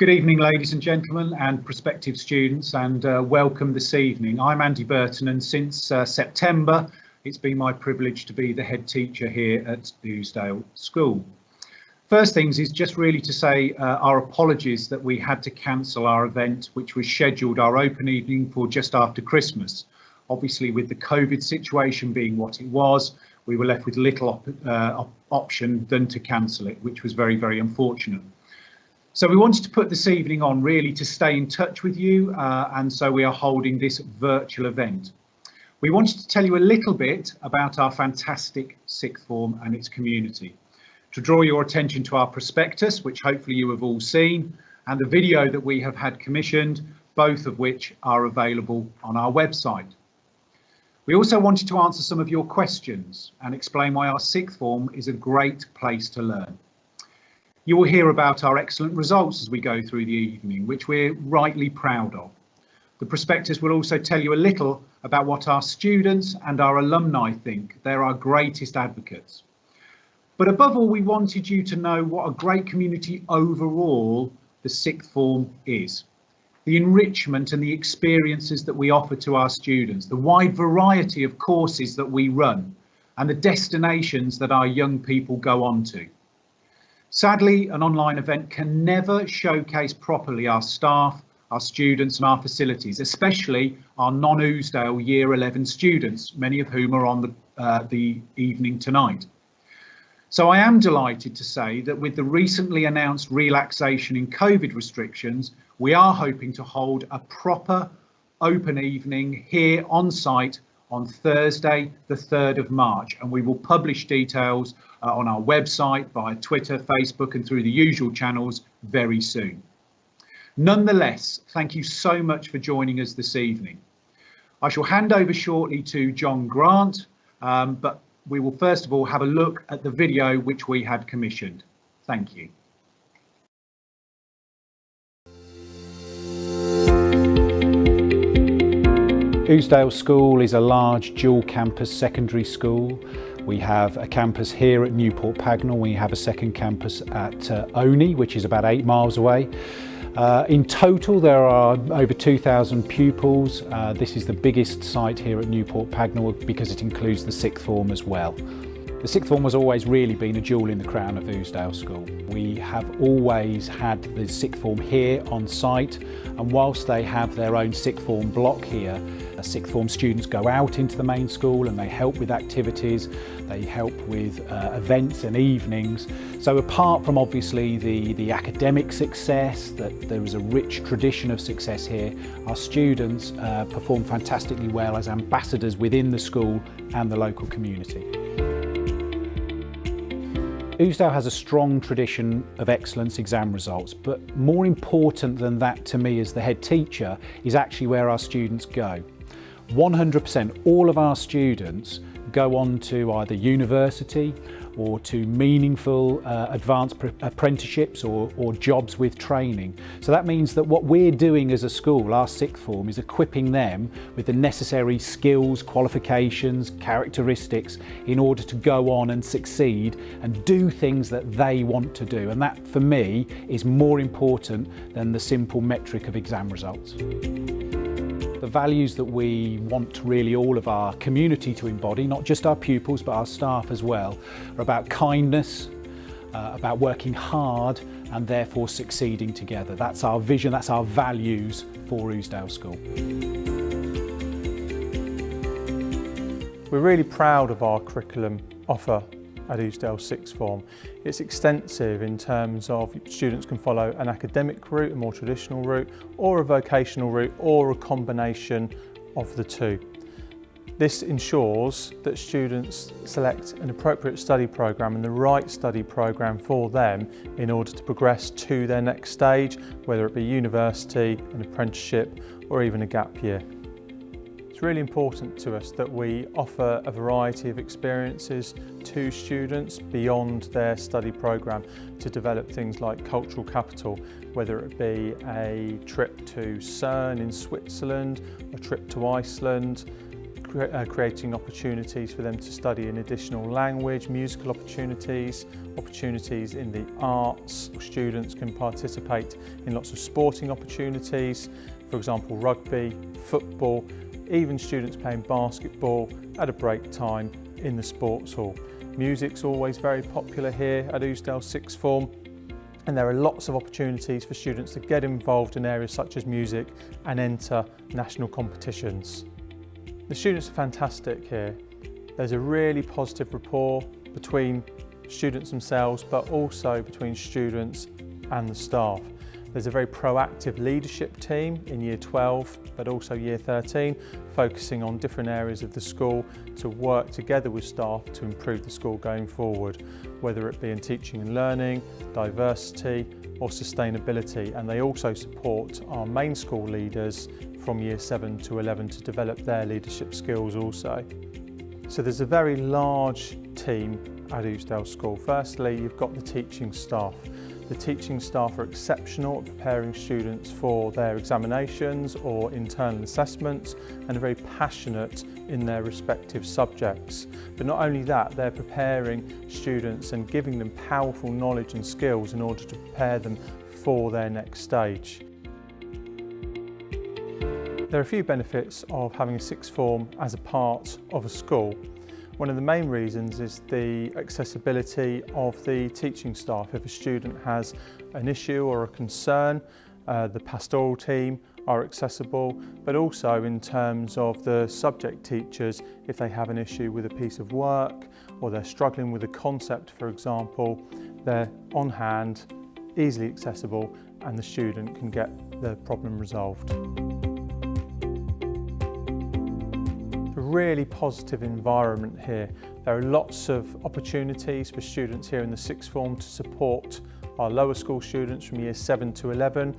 Good evening, ladies and gentlemen and prospective students, and welcome this evening. I'm Andy Burton, and since September it's been my privilege to be the head teacher here at Ousdale School. First things is just really to say our apologies that we had to cancel our event, which was scheduled our open evening for just after Christmas. Obviously, with the COVID situation being what it was, we were left with little option than to cancel it, which was very, very unfortunate. So we wanted to put this evening on really to stay in touch with you, and so we are holding this virtual event. We wanted to tell you a little bit about our fantastic sixth form and its community, to draw your attention to our prospectus, which hopefully you have all seen, and the video that we have had commissioned, both of which are available on our website. We also wanted to answer some of your questions and explain why our sixth form is a great place to learn. You will hear about our excellent results as we go through the evening, which we're rightly proud of. The prospectus will also tell you a little about what our students and our alumni think. They're our greatest advocates. But above all, we wanted you to know what a great community overall the sixth form is. The enrichment and the experiences that we offer to our students, the wide variety of courses that we run, and the destinations that our young people go on to. Sadly, an online event can never showcase properly our staff, our students and our facilities, especially our non-Ousdale Year 11 students, many of whom are on the evening tonight. So I am delighted to say that with the recently announced relaxation in COVID restrictions, we are hoping to hold a proper open evening here on site on Thursday, the 3rd of March, and we will publish details on our website, via Twitter, Facebook, and through the usual channels very soon. Nonetheless, thank you so much for joining us this evening. I shall hand over shortly to John Grant, but we will first of all have a look at the video which we had commissioned. Thank you. Ousdale School is a large dual campus secondary school. We have a campus here at Newport Pagnell. We have a second campus at Oney, which is about 8 miles away. In total, there are over 2,000 pupils. This is the biggest site here at Newport Pagnell because it includes the sixth form as well. The sixth form has always really been a jewel in the crown of Ousdale School. We have always had the sixth form here on site, and whilst they have their own sixth form block here, sixth form students go out into the main school and they help with activities, they help with events and evenings. So apart from obviously the academic success, that there is a rich tradition of success here, our students perform fantastically well as ambassadors within the school and the local community. Ousdale has a strong tradition of excellence exam results, but more important than that to me as the head teacher is actually where our students go. 100% all of our students go on to either university or to meaningful advanced apprenticeships or jobs with training. So that means that what we're doing as a school, our sixth form, is equipping them with the necessary skills, qualifications, characteristics in order to go on and succeed and do things that they want to do. And that, for me, is more important than the simple metric of exam results. The values that we want really all of our community to embody, not just our pupils but our staff as well, are about kindness, about working hard and therefore succeeding together. That's our vision, that's our values for Ousdale School. We're really proud of our curriculum offer at Ousdale Sixth Form. It's extensive in terms of students can follow an academic route, a more traditional route, or a vocational route, or a combination of the two. This ensures that students select an appropriate study programme and the right study programme for them in order to progress to their next stage, whether it be university, an apprenticeship, or even a gap year. It's really important to us that we offer a variety of experiences to students beyond their study programme to develop things like cultural capital, whether it be a trip to CERN in Switzerland, a trip to Iceland, creating opportunities for them to study an additional language, musical opportunities, opportunities in the arts. Students can participate in lots of sporting opportunities, for example rugby, football, even students playing basketball at a break time in the sports hall. Music's always very popular here at Ousdale Sixth Form, and there are lots of opportunities for students to get involved in areas such as music and enter national competitions. The students are fantastic here. There's a really positive rapport between students themselves, but also between students and the staff. There's a very proactive leadership team in Year 12, but also Year 13, focusing on different areas of the school to work together with staff to improve the school going forward, whether it be in teaching and learning, diversity or sustainability. And they also support our main school leaders from Year 7 to 11 to develop their leadership skills also. So there's a very large team at Ousdale School. Firstly, you've got the teaching staff. The teaching staff are exceptional at preparing students for their examinations or internal assessments and are very passionate in their respective subjects. But not only that, they're preparing students and giving them powerful knowledge and skills in order to prepare them for their next stage. There are a few benefits of having a sixth form as a part of a school. One of the main reasons is the accessibility of the teaching staff. If a student has an issue or a concern, the pastoral team are accessible, but also in terms of the subject teachers, if they have an issue with a piece of work or they're struggling with a concept, for example, they're on hand, easily accessible, and the student can get the problem resolved. Really positive environment here. There are lots of opportunities for students here in the sixth form to support our lower school students from Year 7 to 11.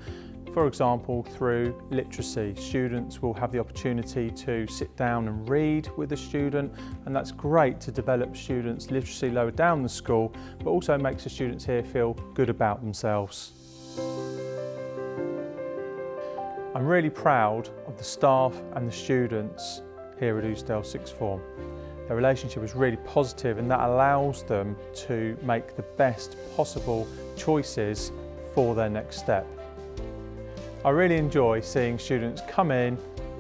For example, through literacy, students will have the opportunity to sit down and read with a student, and that's great to develop students' literacy lower down the school, but also makes the students here feel good about themselves. I'm really proud of the staff and the students here at Ousdale Sixth Form. Their relationship is really positive, and that allows them to make the best possible choices for their next step. I really enjoy seeing students come in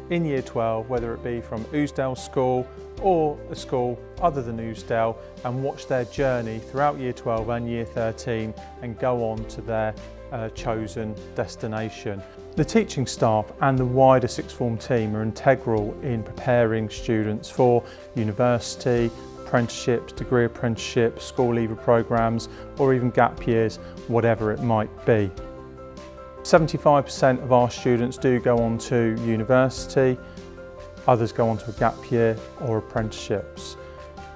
Year 12, whether it be from Ousdale School or a school other than Ousdale, and watch their journey throughout Year 12 and Year 13 and go on to their chosen destination. The teaching staff and the wider sixth form team are integral in preparing students for university, apprenticeships, degree apprenticeships, school leaver programmes, or even gap years, whatever it might be. 75% of our students do go on to university, others go on to a gap year or apprenticeships.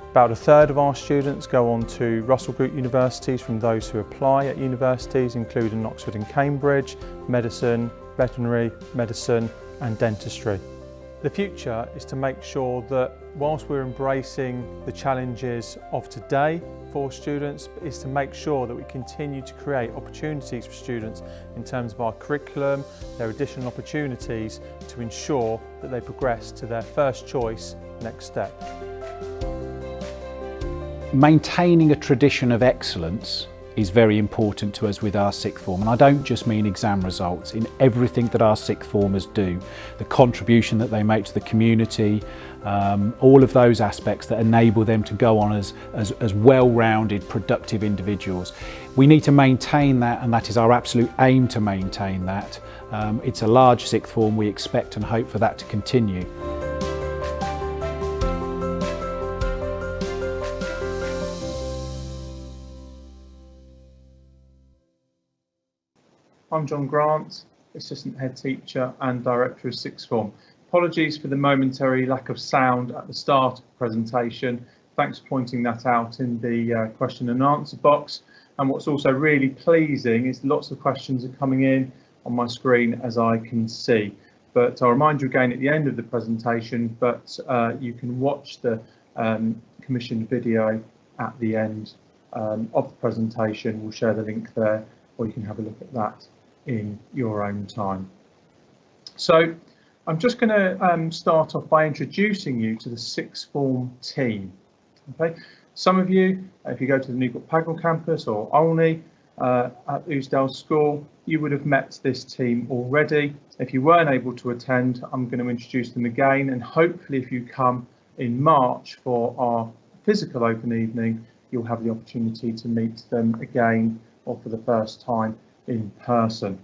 About a third of our students go on to Russell Group universities from those who apply at universities, including Oxford and Cambridge, medicine, veterinary medicine and dentistry. The future is to make sure that whilst we're embracing the challenges of today for students, is to make sure that we continue to create opportunities for students in terms of our curriculum, their additional opportunities to ensure that they progress to their first choice next step. Maintaining a tradition of excellence is very important to us with our sixth form, and I don't just mean exam results. In everything that our sixth formers do, the contribution that they make to the community, all of those aspects that enable them to go on as well-rounded, productive individuals. We need to maintain that, and that is our absolute aim, to maintain that. It's a large sixth form. We expect and hope for that to continue. I'm John Grant, Assistant Head Teacher and Director of Sixth Form. Apologies for the momentary lack of sound at the start of the presentation. Thanks for pointing that out in the question and answer box. And what's also really pleasing is lots of questions are coming in on my screen as I can see. But I'll remind you again at the end of the presentation, but you can watch the commissioned video at the end of the presentation. We'll share the link there, or you can have a look at that in your own time. So I'm just going to start off by introducing you to the sixth form team. Okay, some of you, if you go to the Newport Pagnell campus or Olney at Ousdale School, you would have met this team already. If you weren't able to attend, I'm going to introduce them again, and hopefully if you come in March for our physical open evening, you'll have the opportunity to meet them again or for the first time in person.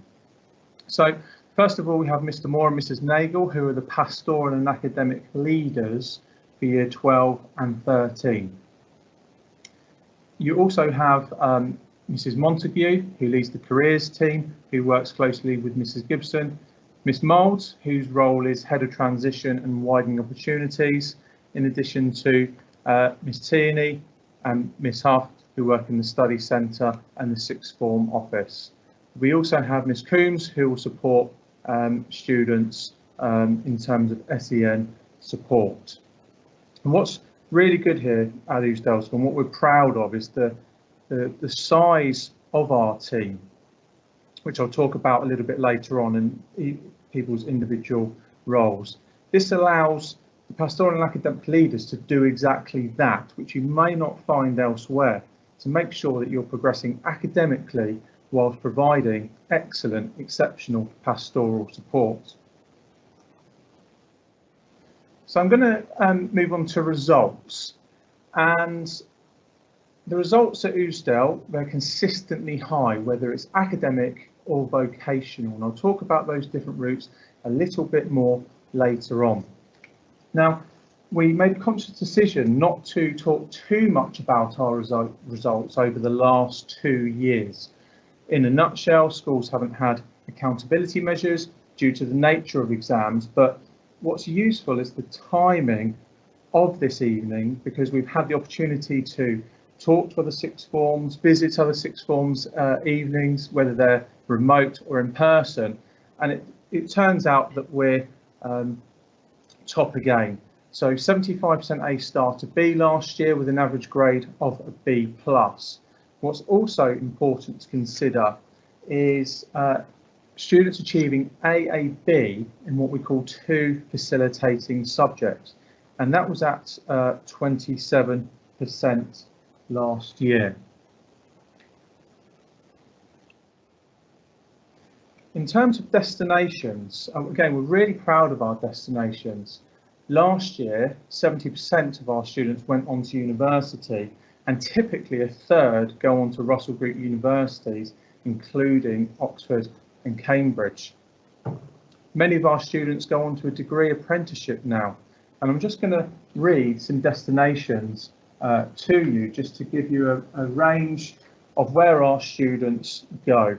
So first of all, we have Mr. Moore and Mrs. Nagel, who are the pastoral and academic leaders for year 12 and 13. You also have Mrs. Montague, who leads the careers team, who works closely with Mrs. Gibson, Miss Moulds, whose role is head of transition and widening opportunities, in addition to Miss Tierney and Miss Huff, who work in the study centre and the sixth form office. We also have Miss Coombs, who will support students in terms of SEN support. And what's really good here at Ousdale School, and what we're proud of, is the size of our team, which I'll talk about a little bit later on in people's individual roles. This allows the pastoral and academic leaders to do exactly that, which you may not find elsewhere, to make sure that you're progressing academically whilst providing excellent, exceptional pastoral support. So I'm going to move on to results, and the results at Ousdale, they're consistently high, whether it's academic or vocational, and I'll talk about those different routes a little bit more later on. Now, we made a conscious decision not to talk too much about our results over the last 2 years. In a nutshell, schools haven't had accountability measures due to the nature of exams, but what's useful is the timing of this evening, because we've had the opportunity to talk to other sixth forms, visit other sixth forms evenings, whether they're remote or in person, and it turns out that we're top again. So 75% A star to B last year, with an average grade of a B+. What's also important to consider is students achieving AAB in what we call 2 facilitating subjects, and that was at 27% last year. In terms of destinations, again, we're really proud of our destinations. Last year, 70% of our students went on to university, and typically a third go on to Russell Group universities, including Oxford and Cambridge. Many of our students go on to a degree apprenticeship now, and I'm just going to read some destinations to you, just to give you a range of where our students go.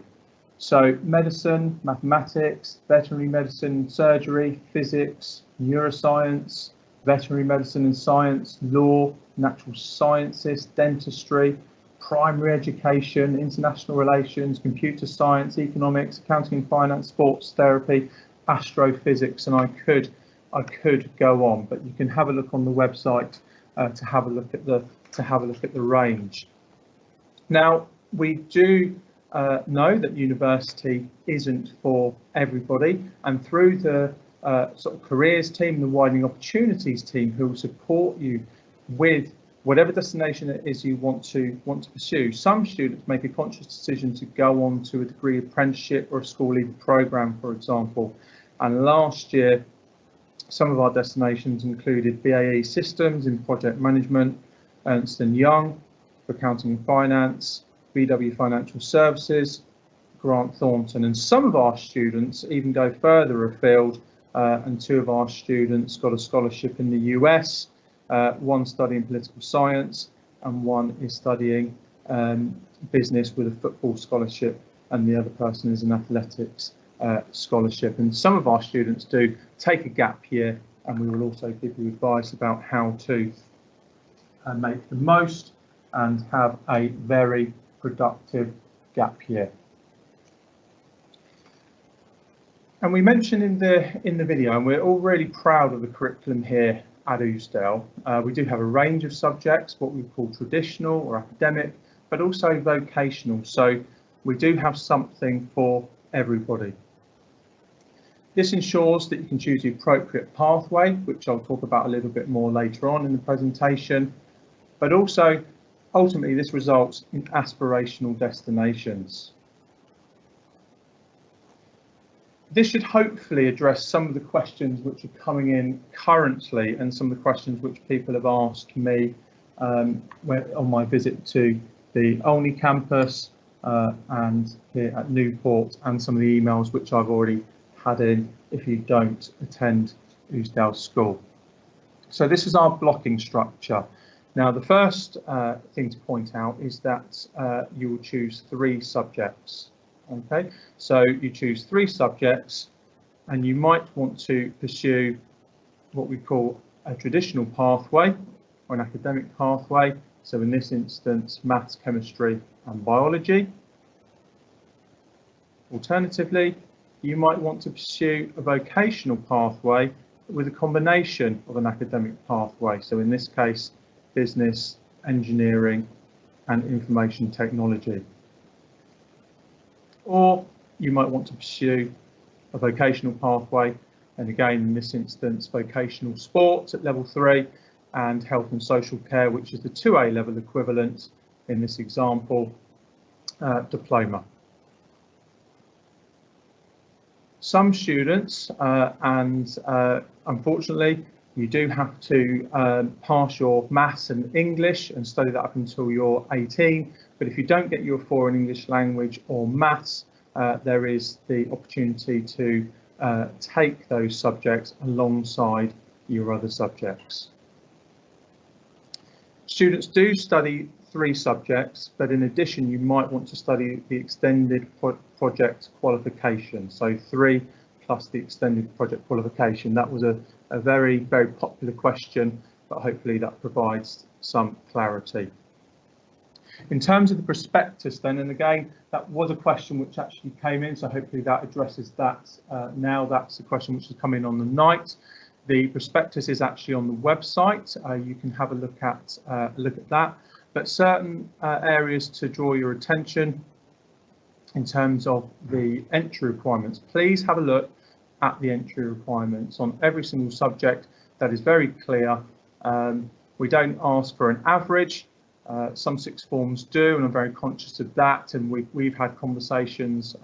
So medicine, mathematics, veterinary medicine, surgery, physics, neuroscience, veterinary medicine and science, law, natural sciences, dentistry, primary education, international relations, computer science, economics, accounting and finance, sports therapy, astrophysics, and I could go on, but you can have a look on the website to have a look at the range. Now, we do know that university isn't for everybody, and through the sort of careers team, the widening opportunities team, who will support you with whatever destination it is you want to pursue. Some students make a conscious decision to go on to a degree apprenticeship or a school leaver program, for example. And last year, some of our destinations included BAE Systems in project management, Ernst & Young for accounting and finance, BW Financial Services, Grant Thornton, and some of our students even go further afield, and 2 of our students got a scholarship in the US, one studying political science and one is studying business with a football scholarship, and the other person is an athletics scholarship. And some of our students do take a gap year, and we will also give you advice about how to make the most and have a very productive gap year. And we mentioned in the video, and we're all really proud of the curriculum here at Ousdale. We do have a range of subjects, what we call traditional or academic, but also vocational. So we do have something for everybody. This ensures that you can choose the appropriate pathway, which I'll talk about a little bit more later on in the presentation, but also ultimately this results in aspirational destinations. This should hopefully address some of the questions which are coming in currently and some of the questions which people have asked me on my visit to the Olney campus and here at Newport, and some of the emails which I've already had in if you don't attend Ousdale School. So this is our blocking structure. Now the first thing to point out is that you will choose 3 subjects. Okay, so you choose 3 subjects and you might want to pursue what we call a traditional pathway or an academic pathway. So in this instance, maths, chemistry and biology. Alternatively, you might want to pursue a vocational pathway with a combination of an academic pathway. So in this case, business, engineering and information technology. Or you might want to pursue a vocational pathway, and again in this instance vocational sports at level 3 and health and social care, which is the 2A level equivalent in this example, diploma. Some students and unfortunately you do have to pass your maths and English and study that up until you're 18. But if you don't get your 4 in English language or maths, there is the opportunity to take those subjects alongside your other subjects. Students do study 3 subjects, but in addition you might want to study the extended project qualification. So 3 plus the extended project qualification. That was a very, very popular question, but hopefully that provides some clarity. In terms of the prospectus then, and again, that was a question which actually came in, so hopefully that addresses that now. That's a question which has come in on the night. The prospectus is actually on the website. You can have a look at that, but certain areas to draw your attention in terms of the entry requirements. Please have a look at the entry requirements on every single subject. That is very clear. We don't ask for an average. Some sixth forms do, and I'm very conscious of that, and we've had conversations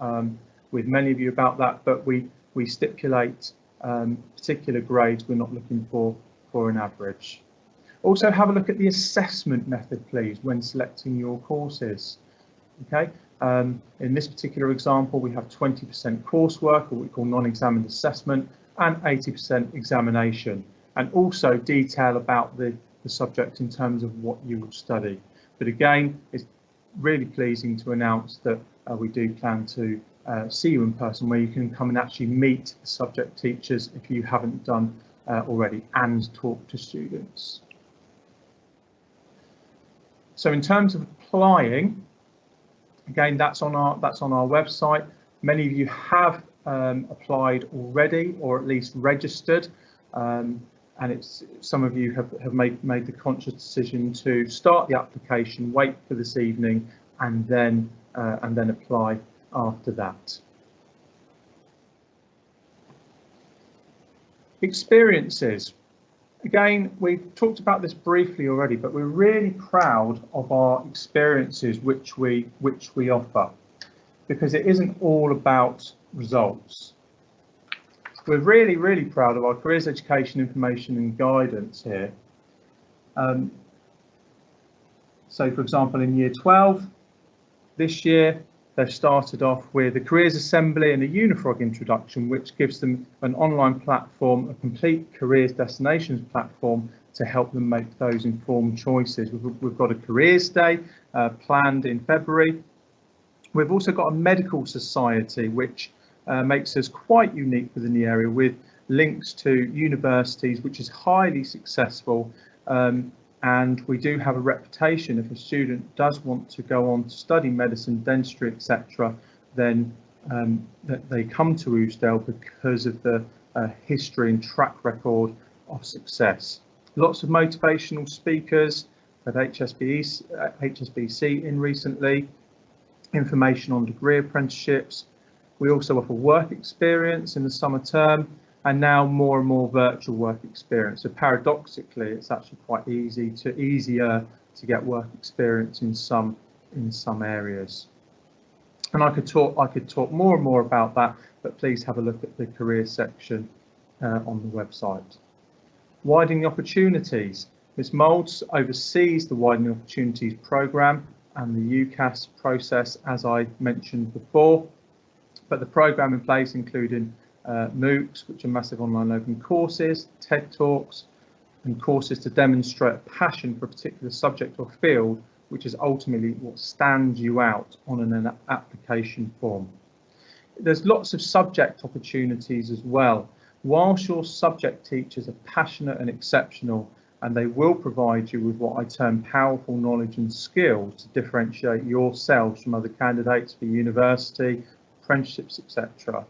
with many of you about that, but we stipulate particular grades. We're not looking for an average. Also have a look at the assessment method, please, when selecting your courses. Okay, in this particular example we have 20% coursework, or what we call non-examined assessment, and 80% examination, and also detail about the subject in terms of what you will study. But again, it's really pleasing to announce that we do plan to see you in person, where you can come and actually meet the subject teachers if you haven't done already, and talk to students. So in terms of applying, again, that's on our website. Many of you have applied already, or at least registered. And it's some of you have made the conscious decision to start the application, wait for this evening, and then apply after that. Experiences. Again, we've talked about this briefly already, but we're really proud of our experiences which we offer, because it isn't all about results. We're really, really proud of our careers education, information and guidance here. So for example, in year 12, this year, they've started off with a careers assembly and a Unifrog introduction, which gives them an online platform, a complete careers destinations platform to help them make those informed choices. We've got a careers day planned in February. We've also got a medical society, which makes us quite unique within the area, with links to universities, which is highly successful. And we do have a reputation. If a student does want to go on to study medicine, dentistry, etc., then that they come to Ousdale because of the history and track record of success. Lots of motivational speakers at HSBC in recently, information on degree apprenticeships. We also offer work experience in the summer term, and now more and more virtual work experience. So paradoxically, it's actually quite easier to get work experience in some areas. And I could talk more and more about that, but please have a look at the career section on the website. Widening opportunities. Ms Moulds oversees the Widening Opportunities programme and the UCAS process, as I mentioned before, but the programme in place including MOOCs, which are massive online open courses, TED Talks, and courses to demonstrate a passion for a particular subject or field, which is ultimately what stands you out on an application form. There's lots of subject opportunities as well. Whilst your subject teachers are passionate and exceptional, and they will provide you with what I term powerful knowledge and skills to differentiate yourselves from other candidates for university, apprenticeships, etc.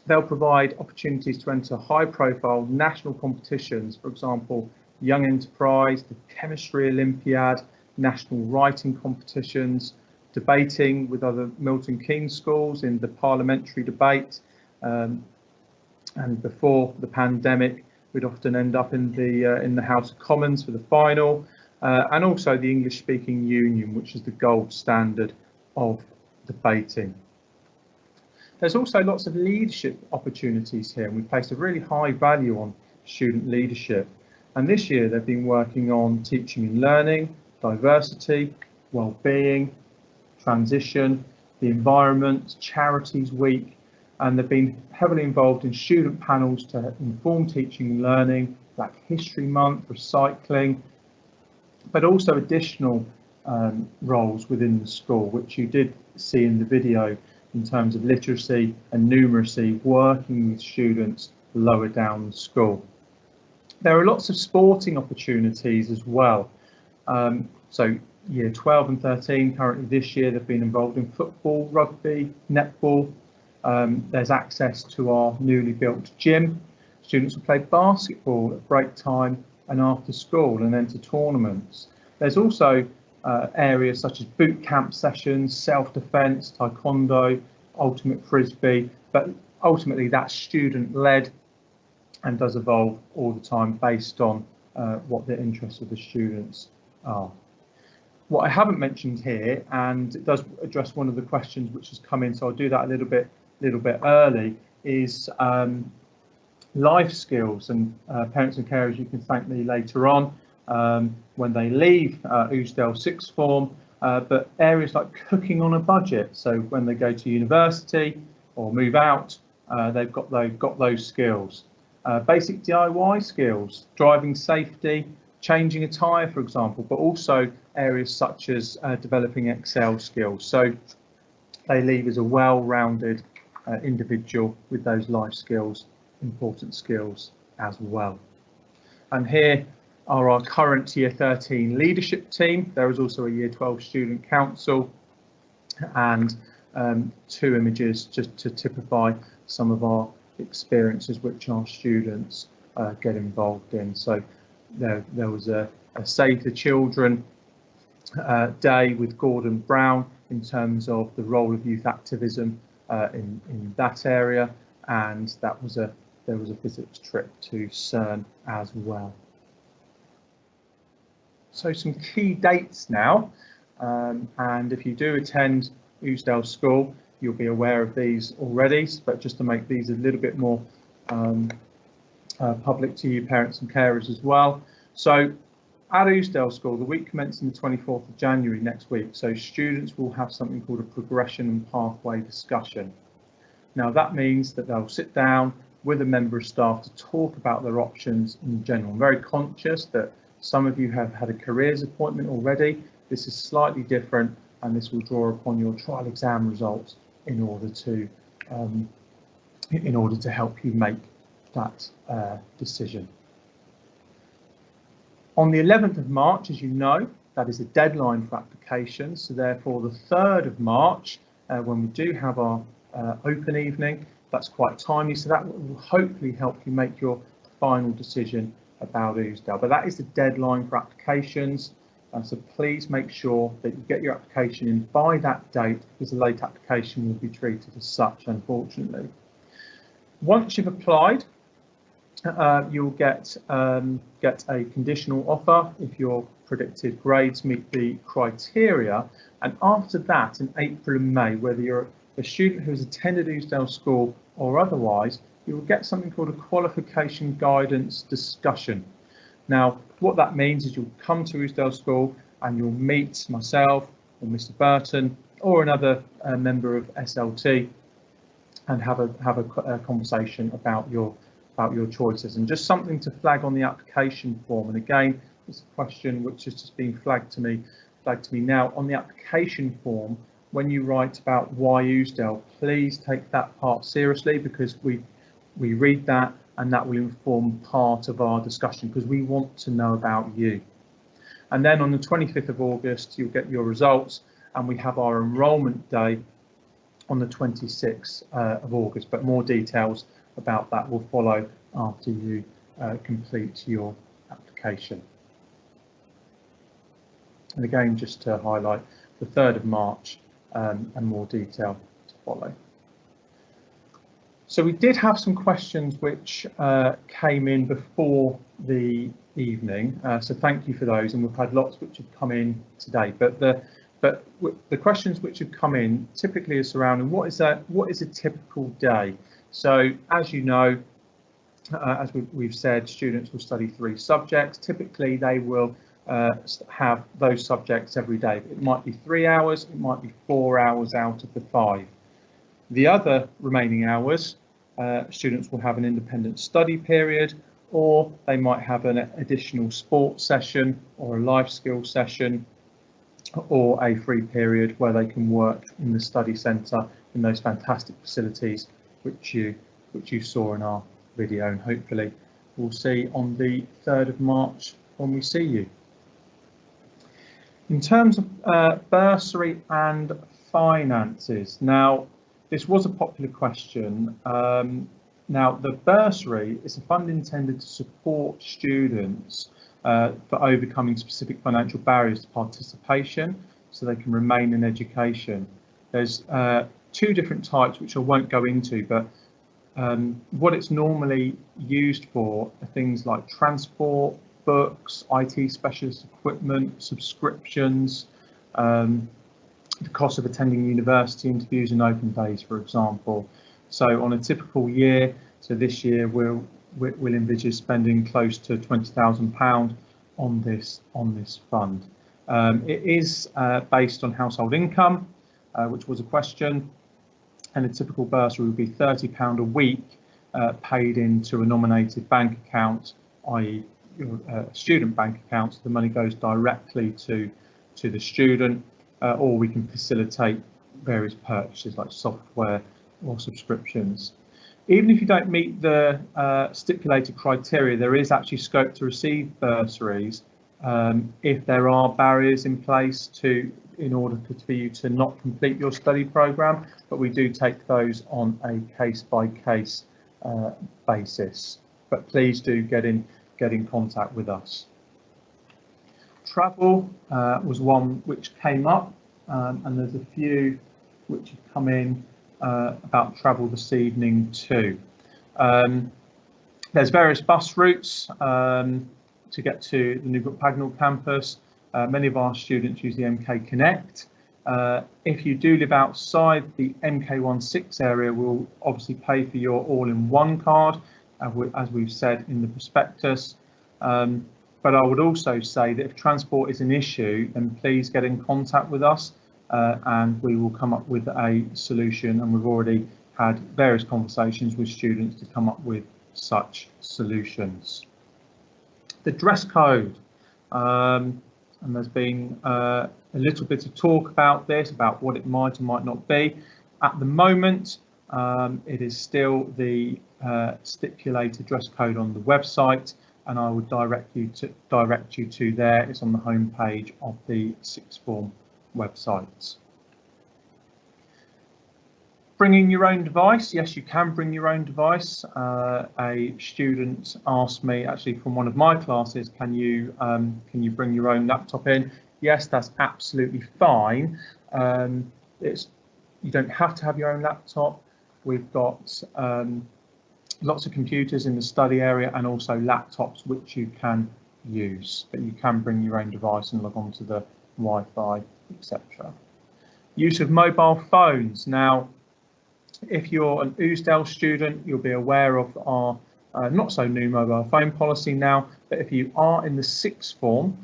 They'll provide opportunities to enter high-profile national competitions, for example, Young Enterprise, the Chemistry Olympiad, national writing competitions, debating with other Milton Keynes schools in the parliamentary debate, and before the pandemic, we'd often end up in the House of Commons for the final, and also the English Speaking Union, which is the gold standard of debating. There's also lots of leadership opportunities here, and we place a really high value on student leadership. And this year they've been working on teaching and learning, diversity, well-being, transition, the environment, Charities Week, and they've been heavily involved in student panels to inform teaching and learning, Black History Month, recycling, but also additional roles within the school, which you did see in the video in terms of literacy and numeracy, working with students lower down the school. There are lots of sporting opportunities as well. So year 12 and 13, currently this year, they've been involved in football, rugby, netball. There's access to our newly built gym. Students will play basketball at break time and after school and enter tournaments. There's also areas such as boot camp sessions, self-defense, taekwondo, ultimate frisbee, but ultimately that's student-led and does evolve all the time based on what the interests of the students are. What I haven't mentioned here, and it does address one of the questions which has come in, so I'll do that a little bit early, is life skills. And parents and carers, you can thank me later on when they leave Ousdale sixth form, but areas like cooking on a budget, so when they go to university or move out, they've got those skills. Basic DIY skills, driving safety, changing a tyre, for example, but also areas such as developing Excel skills. So they leave as a well-rounded individual with those life skills, important skills as well. And here are our current year 13 leadership team. There is also a year 12 student council and two images just to typify some of our experiences which our students get involved in. So there was a Save the Children day with Gordon Brown in terms of the role of youth activism in that area, and there was a physics trip to CERN as well. So some key dates now, and if you do attend Ousdale School, you'll be aware of these already, but just to make these a little bit more public to you parents and carers as well. So at Ousdale School, the week commencing the 24th of January next week, so students will have something called a progression and pathway discussion. Now that means that they'll sit down with a member of staff to talk about their options in general. I'm very conscious that some of you have had a careers appointment already. This is slightly different, and this will draw upon your trial exam results in order to help you make that decision. On the 11th of March, as you know, that is the deadline for applications. So therefore, the 3rd of March, when we do have our open evening, that's quite timely. So that will hopefully help you make your final decision about Ousdale. But that is the deadline for applications. So please make sure that you get your application in by that date, because a late application will be treated as such, unfortunately. Once you've applied, you'll get a conditional offer if your predicted grades meet the criteria. And after that, in April and May, whether you're a student who has attended Ousdale School or otherwise, you will get something called a qualification guidance discussion. Now, what that means is you'll come to Ousdale School and you'll meet myself or Mr. Burton or another member of SLT and have a conversation about your choices. And just something to flag on the application form. And again, it's a question which has just been flagged to me now. On the application form, when you write about why Ousdale, please take that part seriously, because we read that and that will inform part of our discussion, because we want to know about you. And then on the 25th of August, you'll get your results, and we have our enrolment day on the 26th of August, but more details about that will follow after you complete your application. And again, just to highlight, the 3rd of March and more detail to follow. So we did have some questions which came in before the evening, so thank you for those, and we've had lots which have come in today. But the questions which have come in typically are surrounding what is a typical day. So as you know, as we've said, students will study 3 subjects. Typically they will have those subjects every day. It might be 3 hours, it might be 4 hours out of the 5. The other remaining hours, students will have an independent study period, or they might have an additional sports session or a life skills session, or a free period where they can work in the study centre in those fantastic facilities which you saw in our video, and hopefully we'll see on the 3rd of March when we see you. In terms of bursary and finances, now this was a popular question. Now the bursary is a fund intended to support students for overcoming specific financial barriers to participation, so they can remain in education. There's 2 different types which I won't go into, but what it's normally used for are things like transport, books, IT specialist equipment, subscriptions, the cost of attending university interviews and open days, for example. So on a typical year, so this year we'll envisage spending close to £20,000 on this fund. It is based on household income, which was a question, and a typical bursary would be £30 a week paid into a nominated bank account, i.e. your student bank account, so the money goes directly to the student, or we can facilitate various purchases like software or subscriptions. Even if you don't meet the stipulated criteria, there is actually scope to receive bursaries if there are barriers in place in order for you to not complete your study programme, but we do take those on a case-by-case basis. But please do get in contact with us. Travel was one which came up, and there's a few which have come in about travel this evening too. There's various bus routes to get to the Newbrook Pagnell campus. Many of our students use the MK Connect. If you do live outside the MK16 area, we'll obviously pay for your all-in-one card, as we've said in the prospectus. But I would also say that if transport is an issue, then please get in contact with us and we will come up with a solution. And we've already had various conversations with students to come up with such solutions. The dress code, and there's been a little bit of talk about this, about what it might or might not be. At the moment, it is still the stipulated dress code on the website, and I would direct you to there. It's on the home page of the sixth form websites. Bringing your own device. Yes, you can bring your own device. A student asked me, actually from one of my classes, can you bring your own laptop in? Yes, that's absolutely fine. You don't have to have your own laptop. We've got lots of computers in the study area and also laptops which you can use, but you can bring your own device and log on to the Wi-Fi, etc. Use of mobile phones. Now, if you're an Ousdale student, you'll be aware of our not so new mobile phone policy now, but if you are in the sixth form,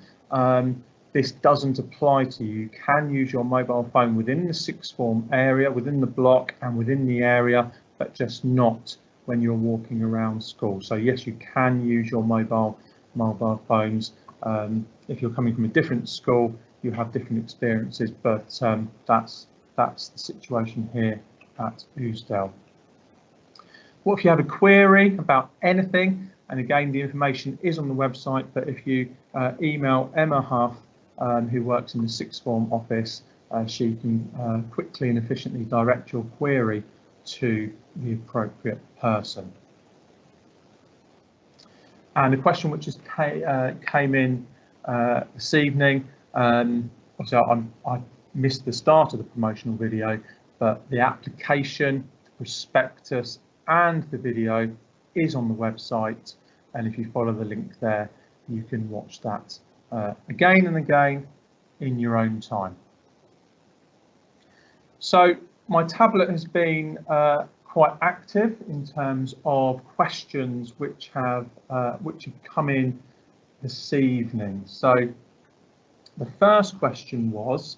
this doesn't apply to you. You can use your mobile phone within the sixth form area, within the block and within the area, but just not when you're walking around school. So yes, you can use your mobile phones. If you're coming from a different school, you have different experiences, but that's the situation here at Ousdale. What if you have a query about anything? And again, the information is on the website, but if you email Emma Huff, who works in the sixth form office, she can quickly and efficiently direct your query to the appropriate person. And a question which just came in this evening, obviously I missed the start of the promotional video, but the application, the prospectus and the video is on the website, and if you follow the link there, you can watch that again and again in your own time. So my tablet has been quite active in terms of questions which have come in this evening. So the first question was,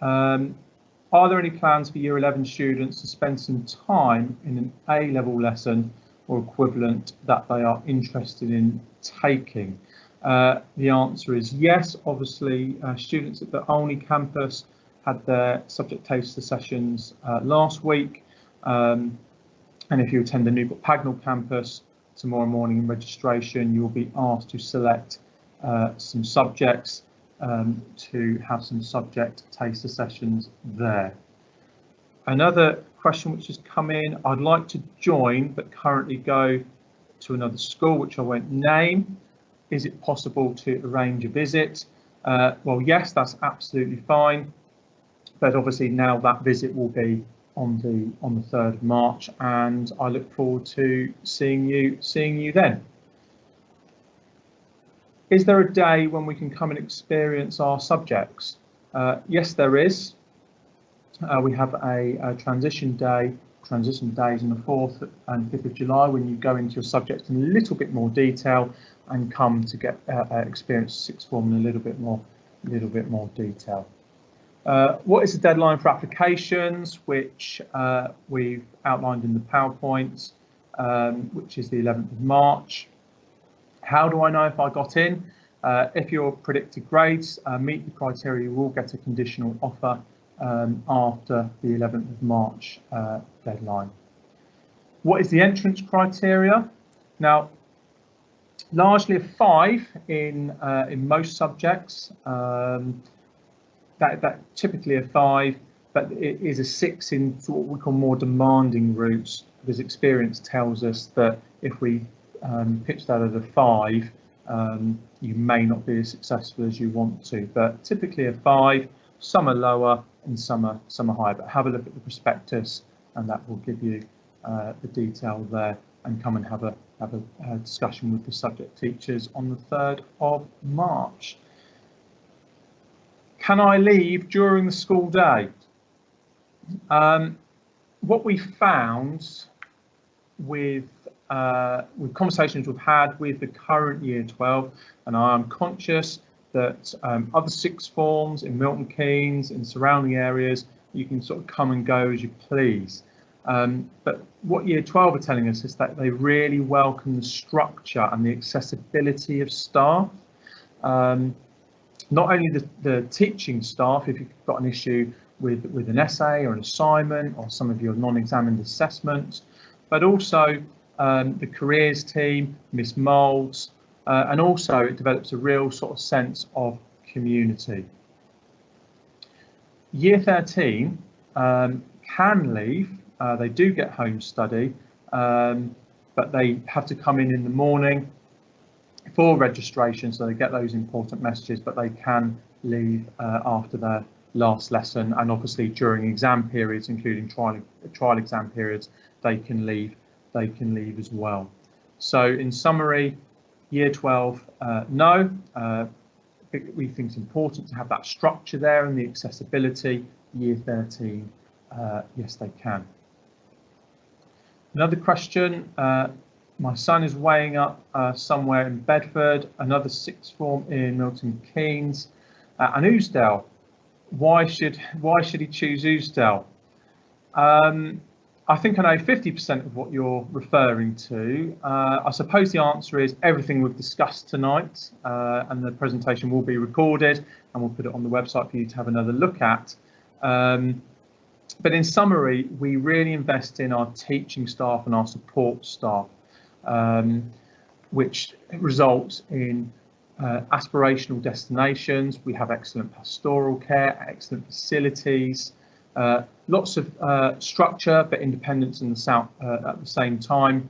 are there any plans for Year 11 students to spend some time in an A-level lesson or equivalent that they are interested in taking? The answer is yes. Obviously, students at the Olney campus had their subject taster sessions last week, and if you attend the Newport Pagnell campus tomorrow morning in registration, you'll be asked to select some subjects to have some subject taster sessions there. Another question which has come in, I'd like to join but currently go to another school which I won't name. Is it possible to arrange a visit? Well, yes, that's absolutely fine, but obviously now that visit will be on the 3rd of March, and I look forward to seeing you then. Is there a day when we can come and experience our subjects? Yes, there is. We have a transition days on the 4th and 5th of July when you go into your subjects in a little bit more detail and come to get experience sixth form in a little bit more detail. What is the deadline for applications, which we've outlined in the PowerPoint, which is the 11th of March. How do I know if I got in? If your predicted grades meet the criteria, you will get a conditional offer after the 11th of March deadline. What is the entrance criteria? Now, largely a 5 in most subjects. That typically a 5, but it is a 6 in what we call more demanding routes, because experience tells us that if we pitch that at a 5, you may not be as successful as you want to, but typically a 5. Some are lower and some are higher, but have a look at the prospectus and that will give you the detail there, and come and have a discussion with the subject teachers on the 3rd of March. Can I leave during the school day? What we found with conversations we've had with the current Year 12, and I am conscious that other sixth forms in Milton Keynes, in surrounding areas, you can sort of come and go as you please. But what Year 12 are telling us is that they really welcome the structure and the accessibility of staff. Not only the teaching staff, if you've got an issue with an essay or an assignment or some of your non-examined assessments, but also the careers team, Miss Moulds, and also it develops a real sort of sense of community. Year 13 can leave They do get home study, but they have to come in the morning for registration, so they get those important messages, but they can leave after their last lesson, and obviously during exam periods, including trial exam periods, they can leave as well. So in summary, year 12, no. We think it's important to have that structure there and the accessibility. Year 13, yes, they can. Another question, my son is weighing up somewhere in Bedford, another sixth form in Milton Keynes, and Ousdale. Why should he choose Ousdale? I think I know 50% of what you're referring to. I suppose the answer is everything we've discussed tonight, and the presentation will be recorded and we'll put it on the website for you to have another look at. But in summary, we really invest in our teaching staff and our support staff, which results in aspirational destinations. We have excellent pastoral care, excellent facilities, lots of structure but independence in the at the same time.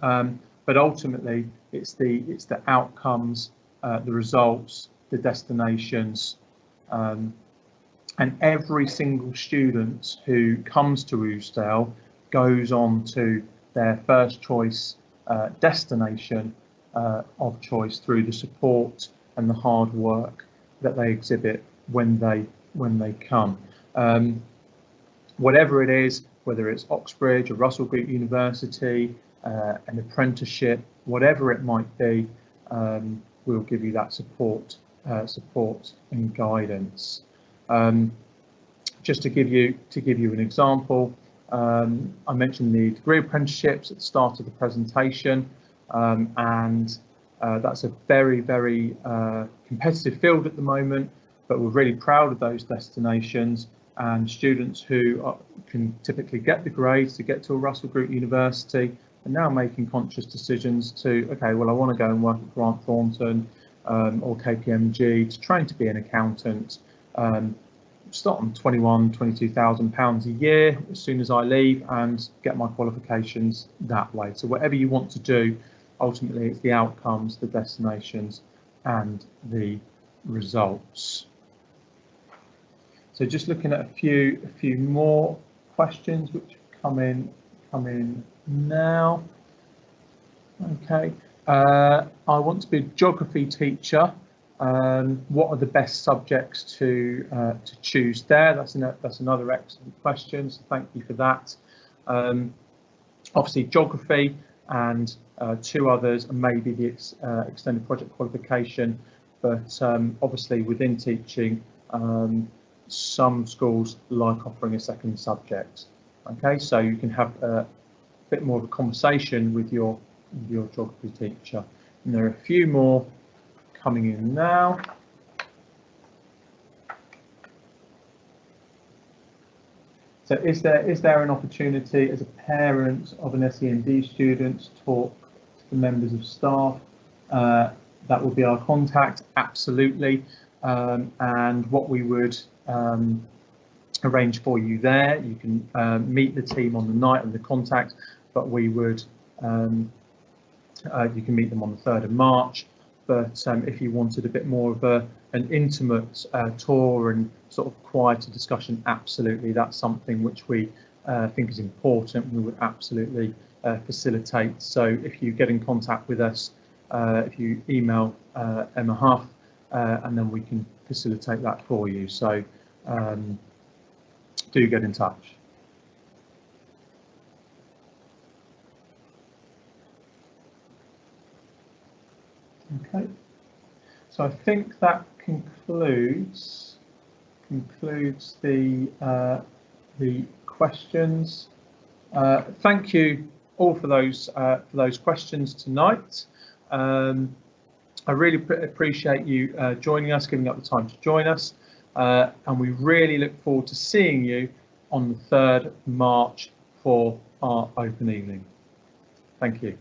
But ultimately, it's the outcomes, the results, the destinations, and every single student who comes to Ousdale goes on to their first choice destination of choice through the support and the hard work that they exhibit when they come. Whatever it is, whether it's Oxbridge or Russell Group University, an apprenticeship, whatever it might be, we'll give you that support and guidance. Just to give you an example, I mentioned the degree apprenticeships at the start of the presentation, and that's a very competitive field at the moment, but we're really proud of those destinations, and students who can typically get the grades to get to a Russell Group University are now making conscious decisions to, okay, well, I want to go and work at Grant Thornton or KPMG to train to be an accountant. Start on £22,000 a year as soon as I leave and get my qualifications that way. So whatever you want to do, ultimately it's the outcomes, the destinations and the results. So just looking at a few more questions which come in now. Okay, I want to be a geography teacher. What are the best subjects to choose there? That's another excellent question, so thank you for that. Obviously geography and two others, and maybe the extended project qualification, but obviously within teaching, some schools like offering a second subject. Okay, so you can have a bit more of a conversation with your geography teacher. And there are a few more coming in now. So is there an opportunity as a parent of an SEND student to talk to the members of staff? That will be our contact, absolutely. And what we would arrange for you there, you can meet the team on the night of the contact, but we would you can meet them on the 3rd of March. But if you wanted a bit more of an intimate tour and sort of quieter discussion, absolutely, that's something which we think is important. We would absolutely facilitate. So if you get in contact with us, if you email Emma Huff, and then we can facilitate that for you. So do get in touch. Okay, so I think that concludes the questions. Thank you all for those questions tonight. I really appreciate you joining us, giving up the time to join us, and we really look forward to seeing you on the 3rd of March for our open evening. Thank you.